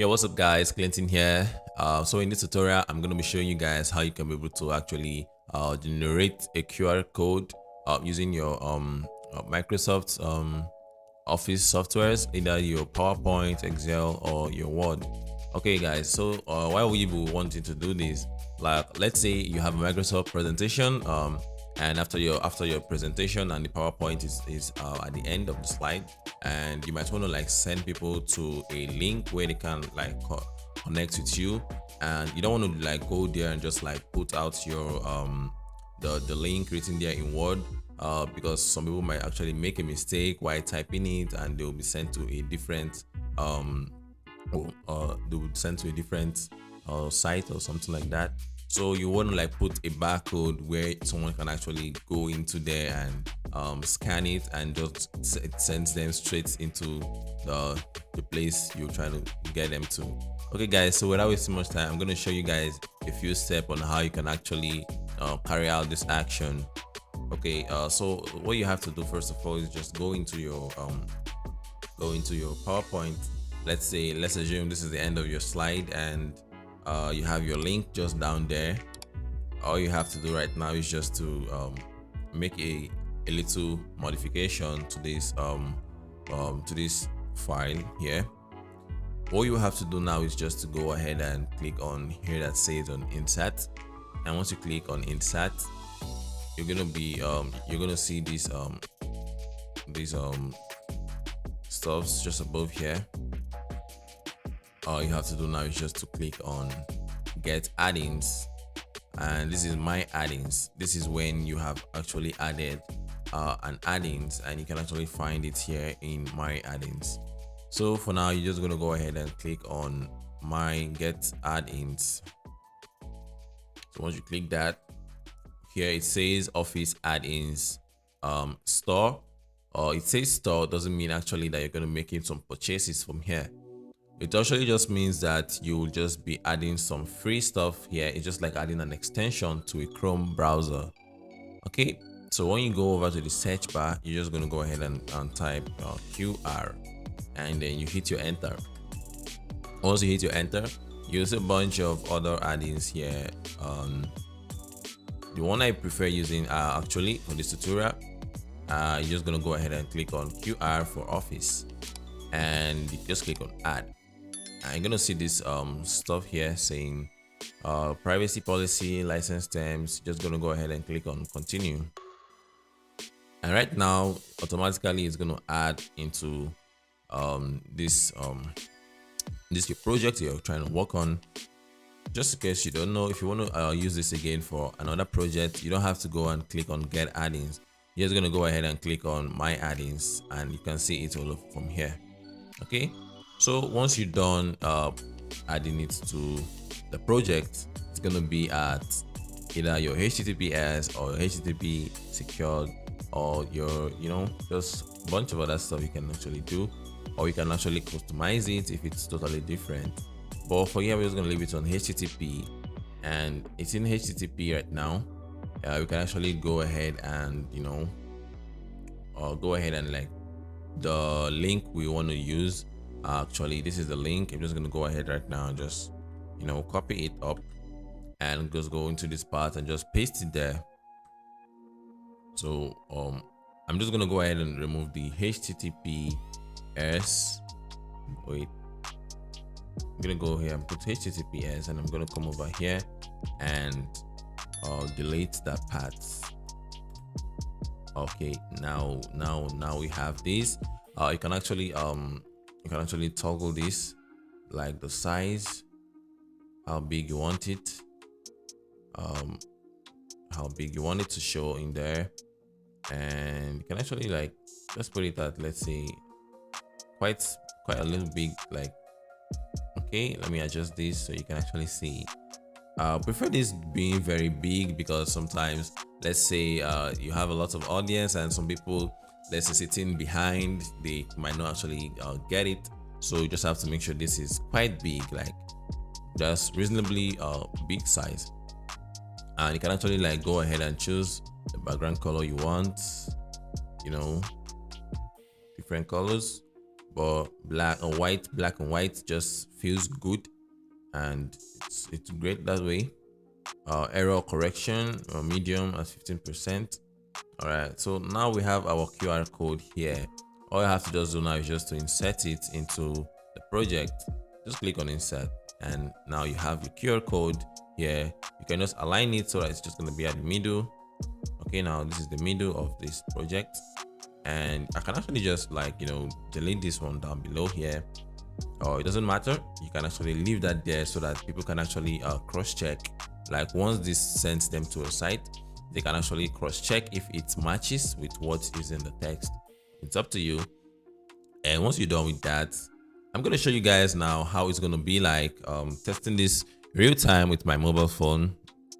Yeah, what's up guys, Clinton here. So in this tutorial I'm going to be showing you guys how you can be able to actually generate a QR code using your Microsoft Office softwares, either your PowerPoint, Excel, or your Word. Okay guys, so why would you be wanting to do this? Like, let's say you have a Microsoft presentation, and after your presentation and the PowerPoint is at the end of the slide, and you might want to like send people to a link where they can like connect with you, and you don't want to like go there and just like put out your the link written there in Word, because some people might actually make a mistake while typing it, and they will be sent to a different they would send to a different site or something like that. So you want to like put a barcode where someone can actually go into there and scan it, and just it sends them straight into the place you're trying to get them to. Okay guys, so without wasting much time, I'm going to show you guys a few steps on how you can actually carry out this action. Okay, so what you have to do first of all is just go into your PowerPoint. Let's assume this is the end of your slide, and you have your link just down there. All you have to do right now is just to make a little modification to this file here. All you have to do now is just to go ahead and click on here that says on insert, and once you click on insert, you're gonna see these stuffs just above here. All you have to do now is just to click on get add-ins, and this is my add-ins. This is when you have actually added an add-ins, and you can actually find it here in my add-ins. So for now, you're just going to go ahead and click on my get add-ins. So once you click that, here it says Office add-ins store. It says store doesn't mean actually that you're going to make some purchases from here. It actually just means that you will just be adding some free stuff here. It's just like adding an extension to a Chrome browser. Okay, so when you go over to the search bar, you're just going to go ahead and type QR, and then you hit your enter. Once you hit your enter, you'll see a bunch of other add-ins here. The one I prefer using actually for this tutorial, you're just going to go ahead and click on QR for Office, and you just click on add. I'm gonna see this stuff here saying privacy policy, license terms. Just gonna go ahead and click on continue, and right now automatically it's gonna add into this your project you're trying to work on. Just in case you don't know, if you want to use this again for another project, you don't have to go and click on get add-ins. You're just gonna go ahead and click on my add-ins, and you can see it all from here. Okay, so once you're done adding it to the project, it's gonna be at either your HTTPS or HTTP secured, or your just a bunch of other stuff you can actually do, or you can actually customize it if it's totally different. But for here, we're just gonna leave it on HTTP, and it's in HTTP right now. We can actually go ahead and go ahead and like the link we want to use. Actually, this is the link. I'm just going to go ahead right now and just copy it up, and just go into this part and just paste it there. So I'm just going to go ahead and remove the HTTPS. Wait, I'm going to go here and put HTTPS, and I'm going to come over here and delete that part. Okay, now we have this. You can actually toggle this, like the size, how big you want it, how big you want it to show in there, and you can actually like just put it at, let's say, quite a little big, like. Okay, let me adjust this so you can actually see. Prefer this being very big, because sometimes, let's say you have a lot of audience, and some people, let's say, sitting behind, they might not actually get it. So you just have to make sure this is quite big, like just reasonably big size. And you can actually like go ahead and choose the background color you want, different colors. but black and white just feels good, and it's great that way. Error correction medium at 15%. All right, so now we have our QR code here. All you have to just do now is just to insert it into the project. Just click on insert, and now you have your QR code here. You can just align it so that it's just going to be at the middle. Okay, now this is the middle of this project, and I can actually just, like, delete this one down below here, or it doesn't matter. You can actually leave that there so that people can actually cross check. Like, once this sends them to a site, they can actually cross check if it matches with what is in the text. It's up to you. And once you're done with that, I'm going to show you guys now how it's going to be like testing this real time with my mobile phone.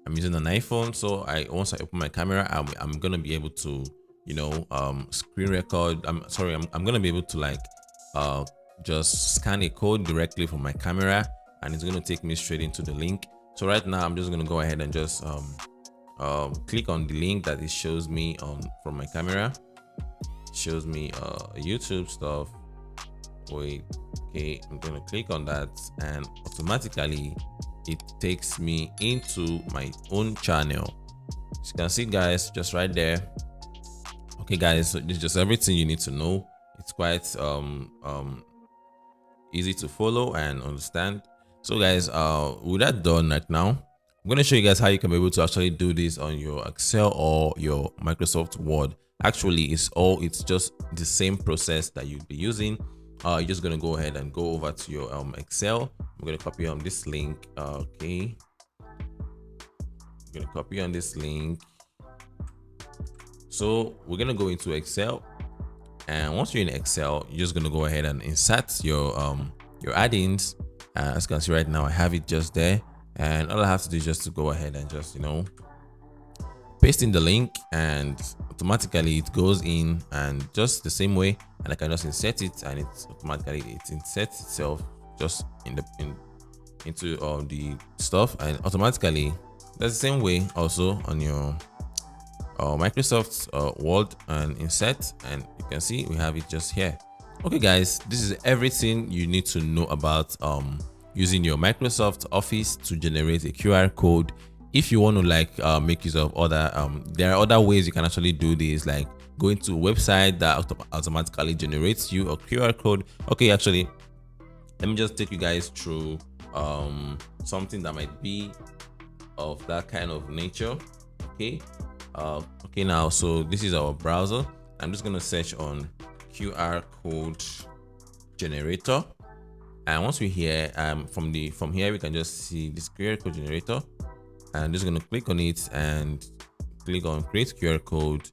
I'm using an iPhone, so once I open my camera, I'm going to be able to screen record. I'm going to be able to, like, just scan a code directly from my camera, and it's going to take me straight into the link. So right now I'm just going to go ahead and just click on the link that it shows me from my camera. It shows me YouTube stuff. Wait, okay, I'm gonna click on that, and automatically it takes me into my own channel. As you can see, guys, just right there. Okay, guys, so this is just everything you need to know. It's quite easy to follow and understand. So guys, with that done right now, I'm going to show you guys how you can be able to actually do this on your Excel or your Microsoft Word. Actually, it's just the same process that you'd be using. You're just going to go ahead and go over to your Excel. I'm going to copy on this link. Okay, I'm going to copy on this link. So we're going to go into Excel, and once you're in Excel, you're just going to go ahead and insert your add-ins. As you can see right now, I have it just there, and all I have to do is just to go ahead and just paste in the link, and automatically it goes in, and just the same way, and I can just insert it, and it's automatically inserts itself just into the stuff, and automatically that's the same way also on your Microsoft Word, and insert, and you can see we have it just here. Okay, guys, this is everything you need to know about using your Microsoft Office to generate a QR code. If you want to, like, make use of other there are other ways you can actually do this, like going to a website that automatically generates you a QR code. Okay, actually, let me just take you guys through something that might be of that kind of nature. Okay, now, so this is our browser. I'm just going to search on QR code generator, and once we're here, from here we can just see this QR code generator, and I'm just going to click on it and click on create QR code.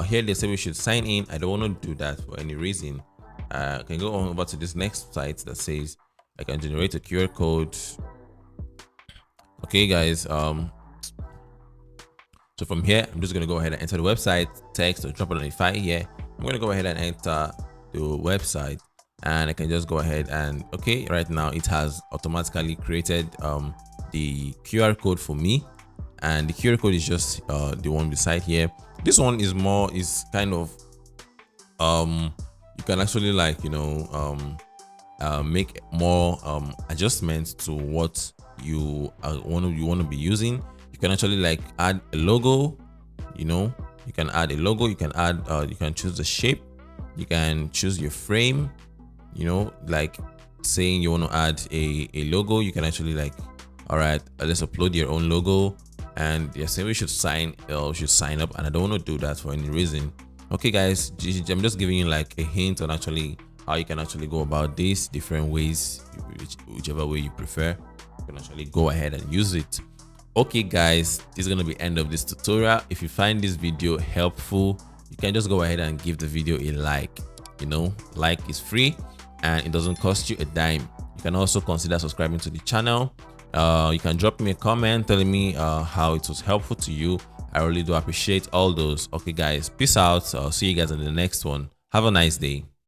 Here they say we should sign in. I don't want to do that for any reason. I can go on over to this next site that says I can generate a QR code. Okay, guys, so from here, I'm just going to go ahead and enter the website text or drop it on a file here. I'm going to go ahead and enter the website, and I can just go ahead and, okay, right now it has automatically created the QR code for me, and the QR code is just the one beside here. This one is kind of you can actually, like, make more adjustments to what you want to be using. You can actually, like, add a logo. You can add a logo. You can add you can choose the shape. You can choose your frame. Like saying you want to add a logo, you can actually, like, all right, let's upload your own logo, and they're saying we should sign up, and I don't want to do that for any reason. Okay, guys, I'm just giving you, like, a hint on actually how you can actually go about this different ways. Whichever way you prefer, you can actually go ahead and use it. Okay, guys, this is going to be the end of this tutorial. If you find this video helpful, you can just go ahead and give the video a like. Like is free and it doesn't cost you a dime. You can also consider subscribing to the channel. You can drop me a comment telling me how it was helpful to you. I really do appreciate all those. Okay, guys, peace out. I'll see you guys in the next one. Have a nice day.